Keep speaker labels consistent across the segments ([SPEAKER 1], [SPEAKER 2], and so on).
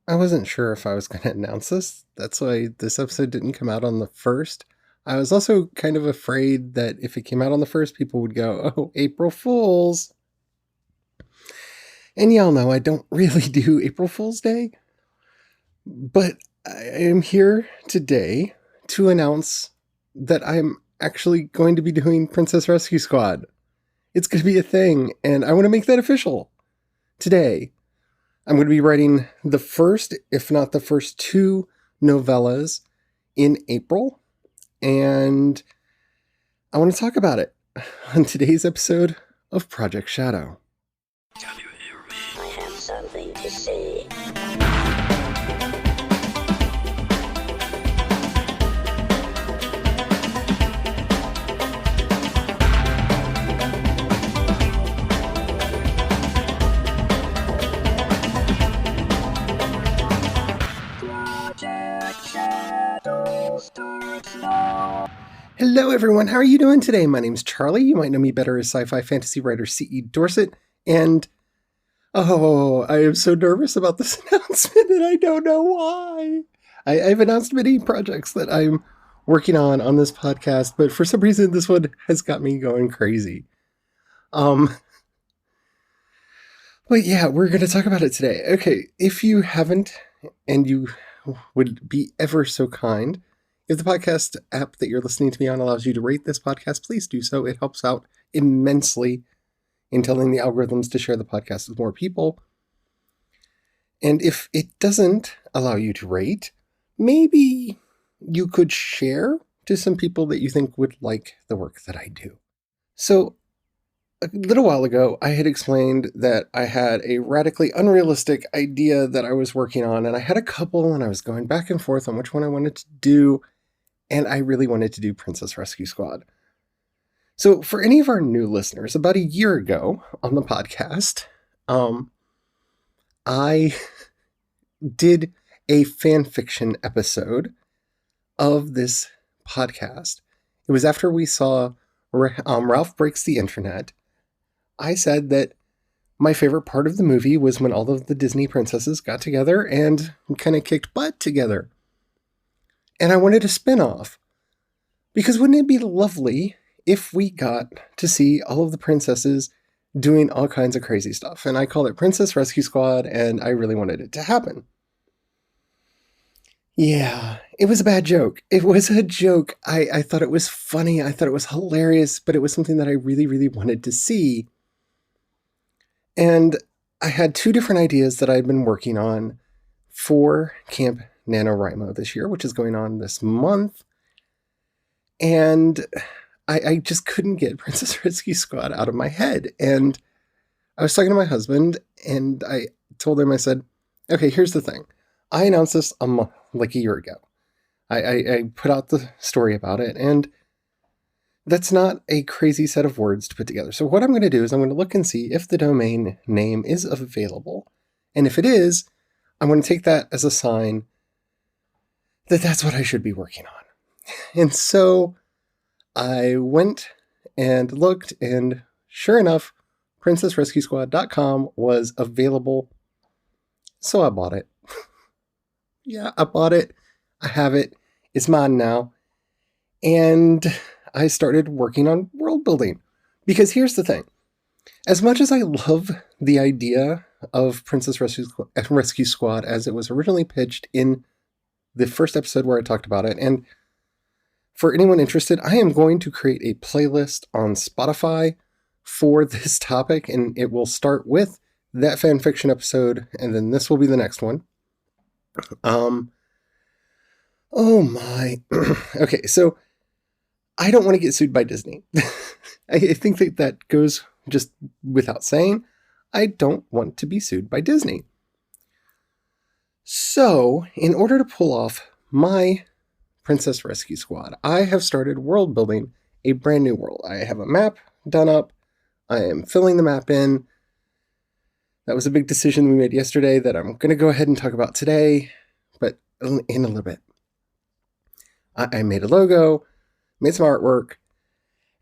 [SPEAKER 1] I wasn't sure if I was going to announce this. That's why this episode didn't come out on the first. I was also kind of afraid that if it came out on the first, people would go, "Oh, April Fools." And y'all know I don't really do April Fool's Day. But I am here today to announce that I'm actually going to be doing Princess Rescue Squad. It's going to be a thing, and I want to make that official today. I'm going to be writing the first, if not the first, two novellas in April, and I want to talk about it on today's episode of Project Shadow.
[SPEAKER 2] Can you hear me? I have something to say.
[SPEAKER 1] Hello everyone, how are you doing today? My name's Charlie. You might know me better as sci-fi fantasy writer C.E. Dorset, and I am so nervous about this announcement and I don't know why. I've announced many projects that I'm working on this podcast, but for some reason this one has got me going crazy. But yeah, we're going to talk about it today. Okay, if you haven't, and you would be ever so kind, if the podcast app that you're listening to me on allows you to rate this podcast, please do so. It helps out immensely in telling the algorithms to share the podcast with more people. And if it doesn't allow you to rate, maybe you could share to some people that you think would like the work that I do. So, a little while ago, I had explained that I had a radically unrealistic idea that I was working on, and I had a couple, and I was going back and forth on which one I wanted to do, and I really wanted to do Princess Rescue Squad. So for any of our new listeners, about a year ago on the podcast, I did a fan fiction episode of this podcast. It was after we saw Ralph Breaks the Internet. I said that my favorite part of the movie was when all of the Disney princesses got together and kind of kicked butt together. And I wanted a spin-off. Because wouldn't it be lovely if we got to see all of the princesses doing all kinds of crazy stuff? And I called it Princess Rescue Squad, and I really wanted it to happen. Yeah, it was a bad joke. It was a joke. I thought it was funny. I thought it was hilarious, but it was something that I really, really wanted to see. And I had two different ideas that I'd been working on for Camp NaNoWriMo this year, which is going on this month. And I just couldn't get Princess Rescue Squad out of my head. And I was talking to my husband, and I told him, I said, okay, here's the thing. I announced this like a year ago. I put out the story about it, and that's not a crazy set of words to put together. So what I'm going to do is I'm going to look and see if the domain name is available. And if it is, I'm going to take that as a sign that that's what I should be working on. And so I went and looked, and sure enough, princessrescuesquad.com was available. So I bought it. Yeah, I bought it. I have it. It's mine now. And I started working on world building. Because here's the thing. As much as I love the idea of Princess Rescue Squad as it was originally pitched in the first episode where I talked about it, and for anyone interested, I am going to create a playlist on Spotify for this topic, and it will start with that fanfiction episode, and then this will be the next one. Oh my. Okay, so I don't want to get sued by Disney. I think that goes just without saying. I don't want to be sued by Disney. So, in order to pull off my Princess Rescue Squad, I have started world building a brand new world. I have a map done up. I am filling the map in. That was a big decision we made yesterday that I'm going to go ahead and talk about today, but in a little bit. I made a logo, made some artwork,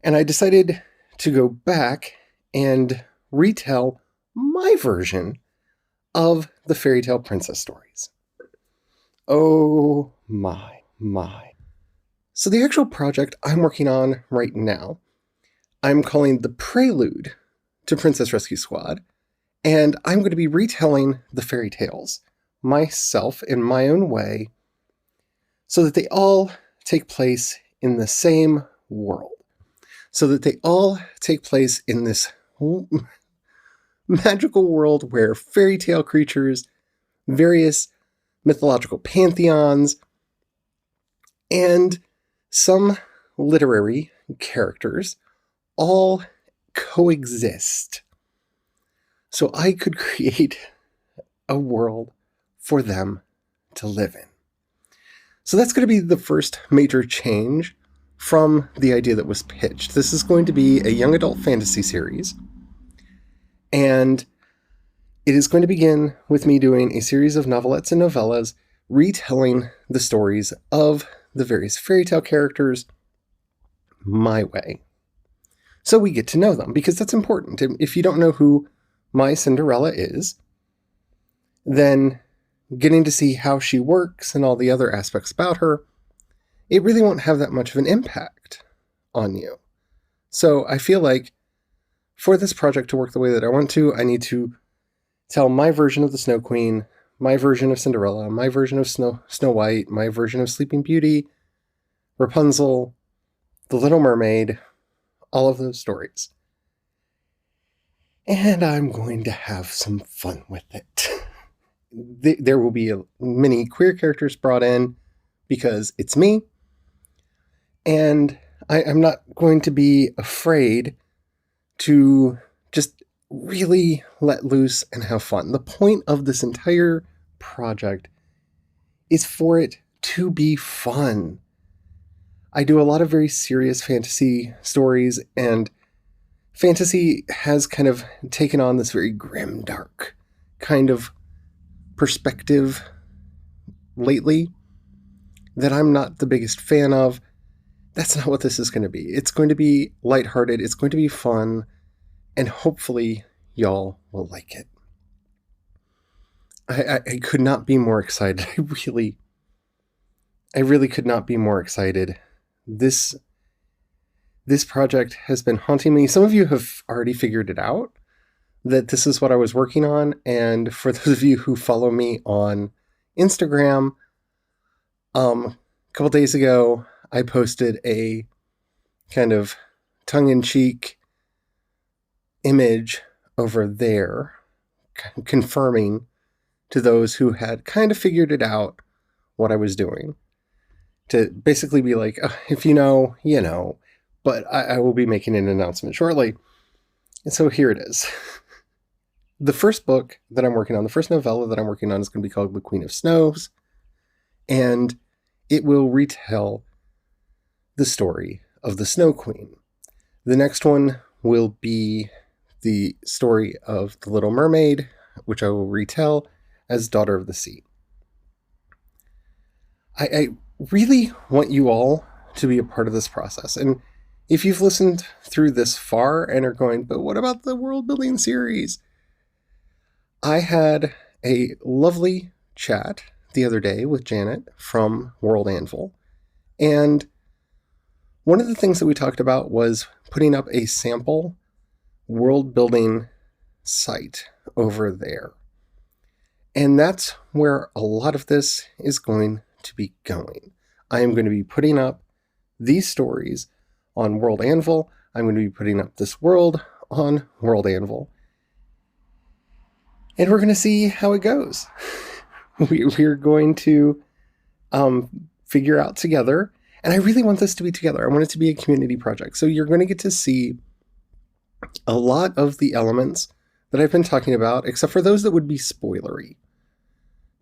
[SPEAKER 1] and I decided to go back and retell my version of the fairy tale princess stories. Oh my, my. So the actual project I'm working on right now, I'm calling the Prelude to Princess Rescue Squad, and I'm going to be retelling the fairy tales myself in my own way so that they all take place in the same world. So that they all take place in this magical world where fairy tale creatures, various mythological pantheons, and some literary characters all coexist. So I could create a world for them to live in. So that's going to be the first major change from the idea that was pitched. This is going to be a young adult fantasy series, and it is going to begin with me doing a series of novelettes and novellas retelling the stories of the various fairy tale characters my way. So we get to know them, because that's important. If you don't know who my Cinderella is, then getting to see how she works and all the other aspects about her, it really won't have that much of an impact on you. So I feel like for this project to work the way that I want to, I need to tell my version of the Snow Queen, my version of Cinderella, my version of Snow White, my version of Sleeping Beauty, Rapunzel, The Little Mermaid, all of those stories. And I'm going to have some fun with it. There will be many queer characters brought in because it's me. And I'm not going to be afraid to just really let loose and have fun. The point of this entire project is for it to be fun. I do a lot of very serious fantasy stories, and fantasy has kind of taken on this very grim, dark kind of perspective lately that I'm not the biggest fan of. That's not what this is going to be. It's going to be lighthearted, it's going to be fun, and hopefully y'all will like it. I could not be more excited. I really could not be more excited. This project has been haunting me. Some of you have already figured it out, that this is what I was working on. And for those of you who follow me on Instagram, a couple days ago, I posted a kind of tongue-in-cheek image over there, confirming to those who had kind of figured it out what I was doing, to basically be like, if you know, you know, but I will be making an announcement shortly. And so here it is. The first book that I'm working on, the first novella that I'm working on, is going to be called The Queen of Snows, and it will retell the story of the Snow Queen. The next one will be the story of the Little Mermaid, which I will retell as Daughter of the Sea. I really want you all to be a part of this process. And if you've listened through this far and are going, but what about the world building series? I had a lovely chat the other day with Janet from World Anvil. And one of the things that we talked about was putting up a sample world building site over there. And that's where a lot of this is going to be going. I am going to be putting up these stories on World Anvil. I'm going to be putting up this world on World Anvil. And we're going to see how it goes. We're going to figure out together. And I really want this to be together. I want it to be a community project. So you're going to get to see a lot of the elements that I've been talking about, except for those that would be spoilery.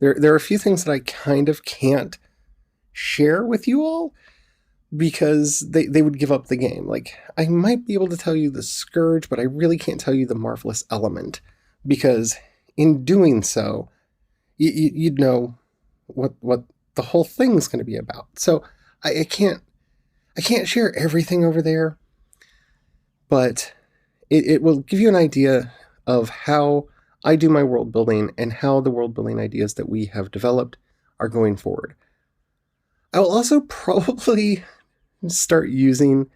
[SPEAKER 1] There are a few things that I kind of can't share with you all because they would give up the game. Like, I might be able to tell you the Scourge, but I really can't tell you the Marvelous Element, because in doing so, you'd know what the whole thing's going to be about. So I can't share everything over there, but it will give you an idea of how I do my world building and how the world building ideas that we have developed are going forward. I will also probably start using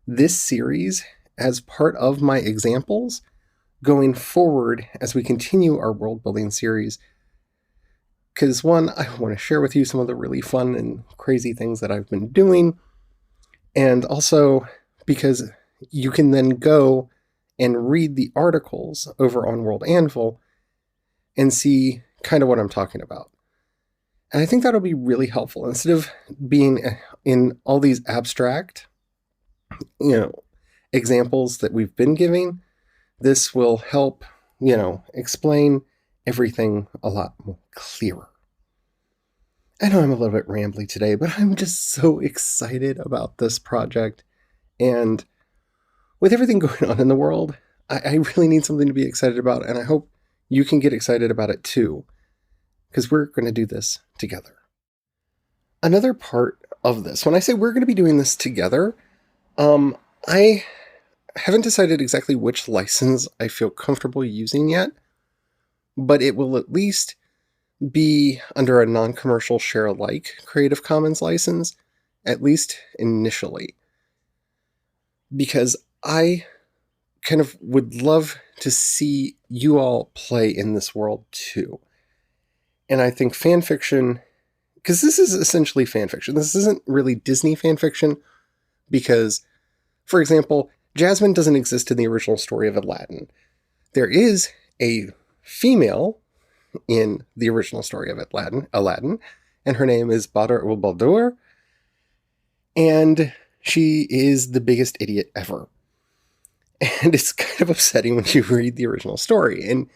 [SPEAKER 1] this series as part of my examples going forward as we continue our world building series. Because one, I want to share with you some of the really fun and crazy things that I've been doing. And also because you can then go and read the articles over on World Anvil and see kind of what I'm talking about. And I think that'll be really helpful. Instead of being in all these abstract, examples that we've been giving, this will help, explain everything a lot more clearer. I know I'm a little bit rambly today, but I'm just so excited about this project. And with everything going on in the world, I really need something to be excited about, and I hope you can get excited about it too, because we're going to do this together. Another part of this, when I say we're going to be doing this together, I haven't decided exactly which license I feel comfortable using yet, but it will at least be under a non-commercial share-alike Creative Commons license, at least initially. Because I kind of would love to see you all play in this world too. And I think fanfiction, because this is essentially fanfiction, this isn't really Disney fanfiction, because, for example, Jasmine doesn't exist in the original story of Aladdin. There is a female in the original story of Aladdin, and her name is Badr ul Baldur, and she is the biggest idiot ever. And it's kind of upsetting when you read the original story, and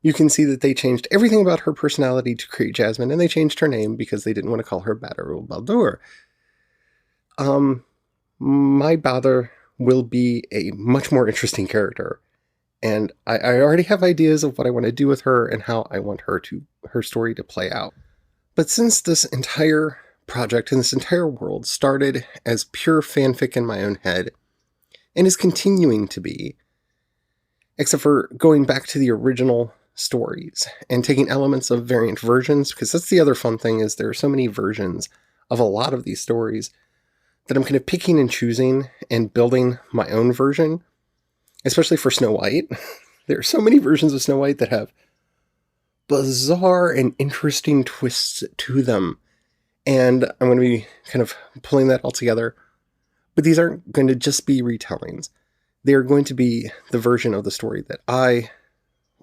[SPEAKER 1] you can see that they changed everything about her personality to create Jasmine, and they changed her name because they didn't want to call her Badr ul Baldur. My Badr will be a much more interesting character, and I already have ideas of what I want to do with her and how I want her story to play out. But since this entire project and this entire world started as pure fanfic in my own head, and is continuing to be, except for going back to the original stories and taking elements of variant versions, because that's the other fun thing, is there are so many versions of a lot of these stories that I'm kind of picking and choosing and building my own version, especially for Snow White. There are so many versions of Snow White that have bizarre and interesting twists to them, and I'm going to be kind of pulling that all together. But these aren't going to just be retellings. They are going to be the version of the story that I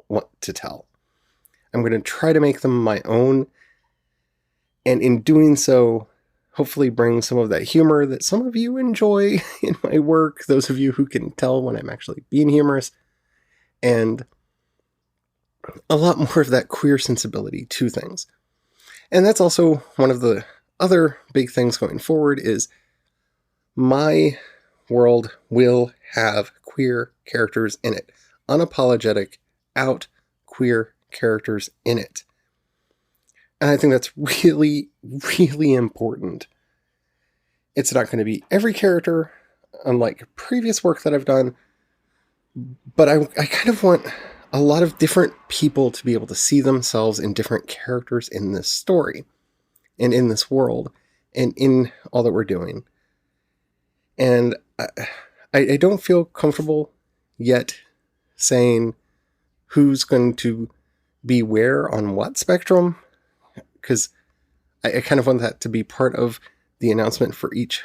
[SPEAKER 1] want to tell. I'm going to try to make them my own, and in doing so, hopefully bring some of that humor that some of you enjoy in my work, those of you who can tell when I'm actually being humorous, and a lot more of that queer sensibility to things. And that's also one of the other big things going forward, is my world will have queer characters in it. Unapologetic, out queer characters in it. And I think that's really, really important. It's not going to be every character, unlike previous work that I've done, but I kind of want a lot of different people to be able to see themselves in different characters in this story, and in this world, and in all that we're doing. And I don't feel comfortable yet saying who's going to be where on what spectrum, because I kind of want that to be part of the announcement for each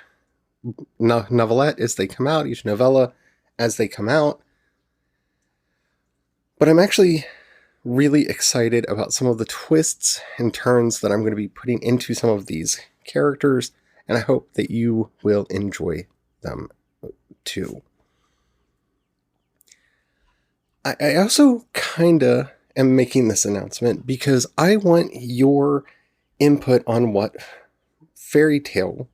[SPEAKER 1] novelette as they come out, each novella as they come out. But I'm actually really excited about some of the twists and turns that I'm going to be putting into some of these characters, and I hope that you will enjoy them too. I also kinda am making this announcement because I want your input on what fairy tale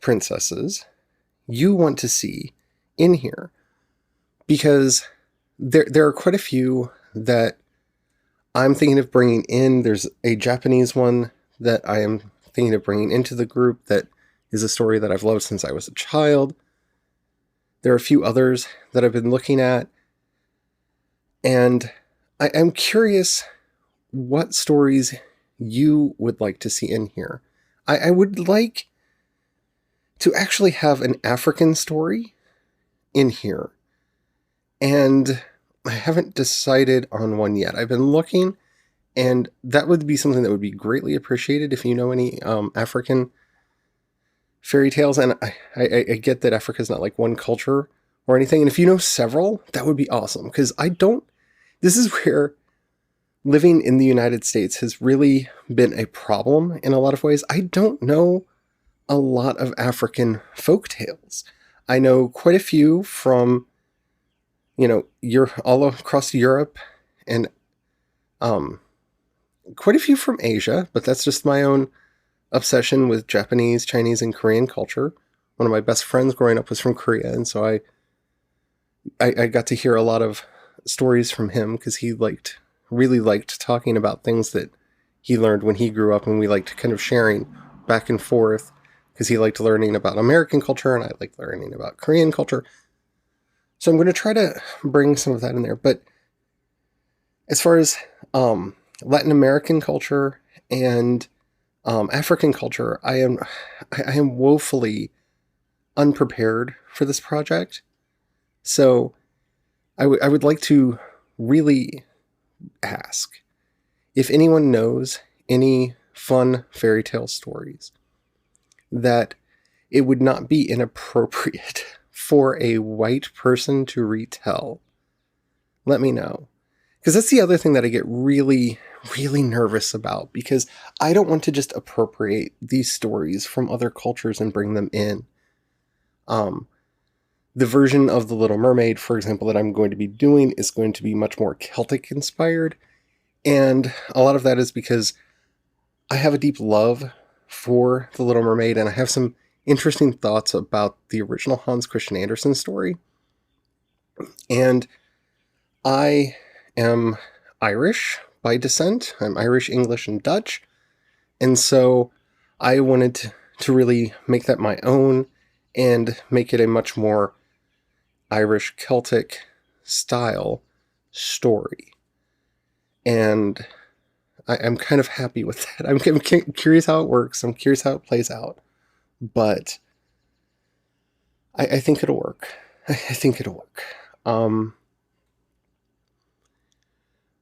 [SPEAKER 1] princesses you want to see in here, because there are quite a few that I'm thinking of bringing in. There's a Japanese one that I am thinking of bringing into the group that is a story that I've loved since I was a child. There are a few others that I've been looking at, and I'm curious what stories you would like to see in here. I would like to actually have an African story in here, and I haven't decided on one yet. I've been looking, and that would be something that would be greatly appreciated if you know any African fairy tales. And I get that Africa is not like one culture or anything, and if you know several, that would be awesome, because I don't. This is where living in the United States has really been a problem in a lot of ways. I don't know a lot of African folk tales. I know quite a few from, you're all across Europe, and quite a few from Asia, but that's just my own obsession with Japanese, Chinese, and Korean culture. One of my best friends growing up was from Korea, and so I got to hear a lot of stories from him because he really liked talking about things that he learned when he grew up, and we liked kind of sharing back and forth because he liked learning about American culture and I liked learning about Korean culture. So I'm going to try to bring some of that in there. But as far as Latin American culture and African culture, I am woefully unprepared for this project. So I would like to really ask if anyone knows any fun fairy tale stories that it would not be inappropriate for a white person to retell. Let me know. Because that's the other thing that I get really, really nervous about, because I don't want to just appropriate these stories from other cultures and bring them in. The version of The Little Mermaid, for example, that I'm going to be doing is going to be much more Celtic inspired. And a lot of that is because I have a deep love for The Little Mermaid, and I have some interesting thoughts about the original Hans Christian Andersen story. And I am Irish by descent. I'm Irish, English, and Dutch. And so I wanted to really make that my own and make it a much more Irish Celtic style story. And I'm kind of happy with that. I'm curious how it works. I'm curious how it plays out. But I think it'll work. I think it'll work.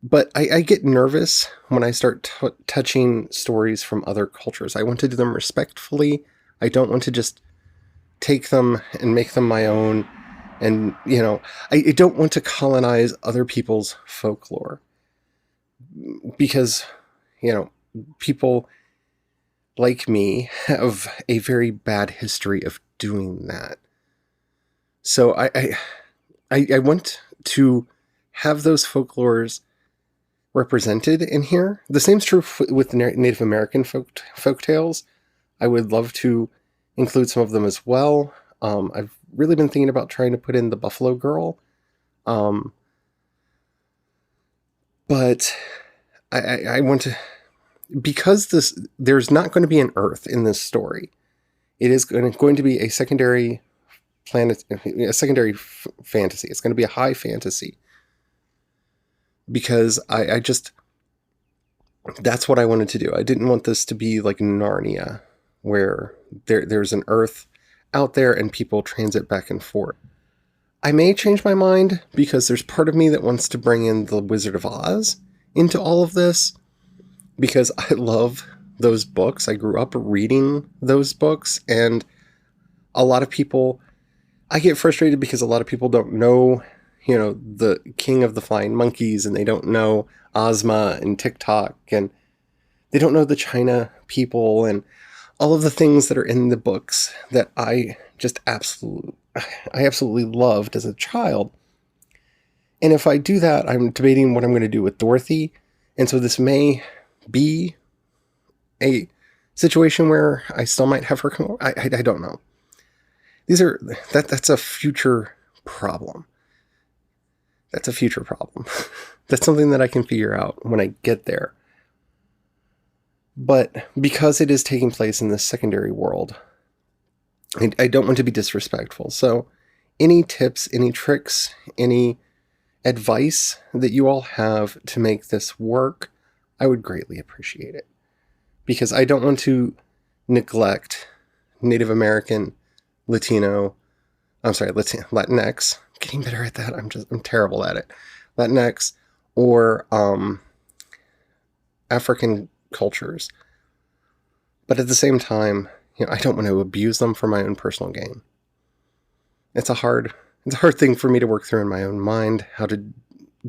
[SPEAKER 1] But I get nervous when I start touching stories from other cultures. I want to do them respectfully. I don't want to just take them and make them my own. And, I don't want to colonize other people's folklore. Because, people like me have a very bad history of doing that. So I want to have those folklores represented in here. The same's true with Native American folk tales. I would love to include some of them as well. I've really been thinking about trying to put in the Buffalo Girl. But I want to, because there's not going to be an Earth in this story. It is going to be a secondary planet, a secondary fantasy. It's going to be a high fantasy. Because I just, that's what I wanted to do. I didn't want this to be like Narnia, where there's an Earth out there and people transit back and forth. I may change my mind because there's part of me that wants to bring in the Wizard of Oz into all of this, because I love those books. I grew up reading those books, and a lot of people, I get frustrated because a lot of people don't know, the King of the Flying Monkeys, and they don't know Ozma and TikTok, and they don't know the China people, and all of the things that are in the books that I absolutely loved as a child. And if I do that, I'm debating what I'm going to do with Dorothy. And so this may be a situation where I still might have her come over. I don't know. That's a future problem. That's a future problem. That's something that I can figure out when I get there. But because it is taking place in this secondary world, I don't want to be disrespectful. So any tips, any tricks, any advice that you all have to make this work, I would greatly appreciate it. Because I don't want to neglect Native American, Latinx. I'm getting better at that. I'm terrible at it. Latinx or African cultures. But at the same time, I don't want to abuse them for my own personal gain. It's a hard thing for me to work through in my own mind, how to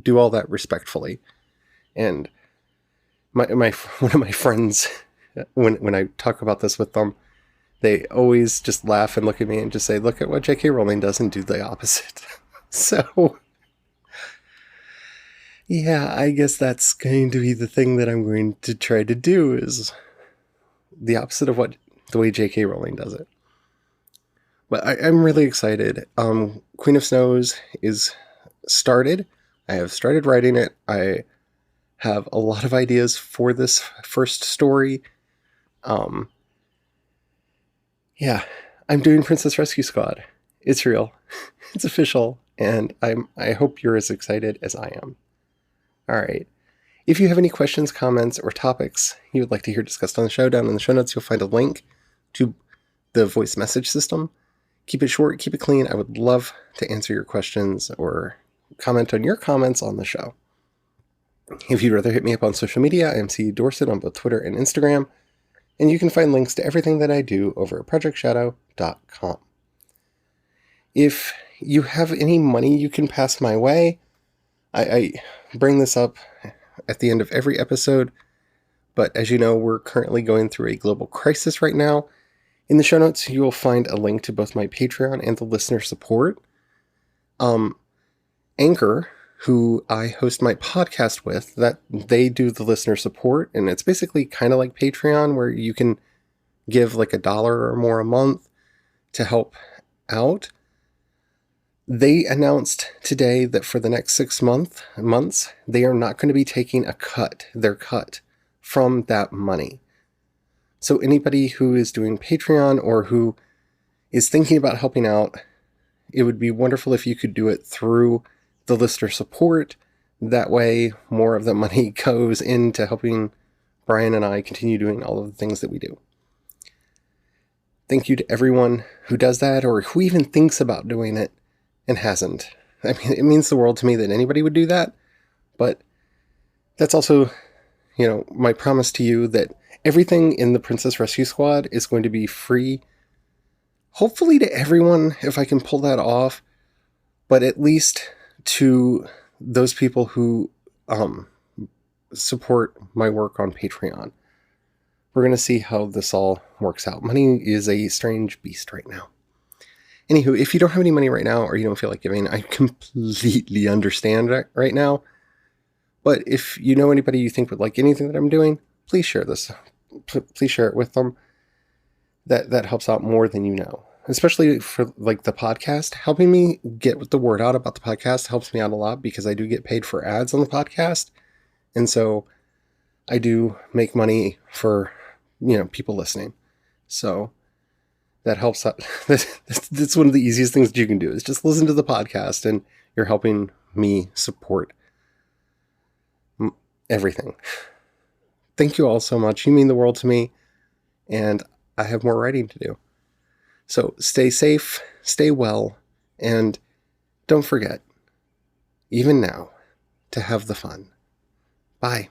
[SPEAKER 1] do all that respectfully. And one of my friends, when I talk about this with them, they always just laugh and look at me and just say, look at what J.K. Rowling does and do the opposite. So, yeah, I guess that's going to be the thing that I'm going to try to do, is the opposite of the way J.K. Rowling does it. But I'm really excited. Queen of Snows is started. I have started writing it. I have a lot of ideas for this first story. Yeah, I'm doing Princess Rescue Squad. It's real. It's official. And I hope you're as excited as I am. All right. If you have any questions, comments, or topics you would like to hear discussed on the show, down in the show notes, you'll find a link to the voice message system. Keep it short, keep it clean. I would love to answer your questions or comment on your comments on the show. If you'd rather hit me up on social media, I am C. Dorset on both Twitter and Instagram. And you can find links to everything that I do over at projectshadow.com. If you have any money you can pass my way, I bring this up at the end of every episode, but as you know, we're currently going through a global crisis right now. In the show notes, you will find a link to both my Patreon and the listener support. Anchor, who I host my podcast with, that they do the listener support, and it's basically kind of like Patreon, where you can give like $1 or more a month to help out. They announced today that for the next 6 months, they are not going to be taking their cut from that money. So anybody who is doing Patreon or who is thinking about helping out, it would be wonderful if you could do it through the listener support. That way, more of the money goes into helping Brian and I continue doing all of the things that we do. Thank you to everyone who does that, or who even thinks about doing it and hasn't. I mean, it means the world to me that anybody would do that, but that's also, my promise to you that everything in the Princess Rescue Squad is going to be free, hopefully to everyone, if I can pull that off, but at least to those people who support my work on Patreon. We're going to see how this all works out. Money is a strange beast right now. Anywho, if you don't have any money right now, or you don't feel like giving, I completely understand right now. But if you know anybody you think would like anything that I'm doing, please share this. Please share it with them. That helps out more than you know. Especially for like the podcast. Helping me get the word out about the podcast helps me out a lot, because I do get paid for ads on the podcast. And so I do make money for, people listening. So that helps out. That's one of the easiest things that you can do, is just listen to the podcast, and you're helping me support everything. Thank you all so much. You mean the world to me, and I have more writing to do. So stay safe, stay well, and don't forget, even now, to have the fun. Bye.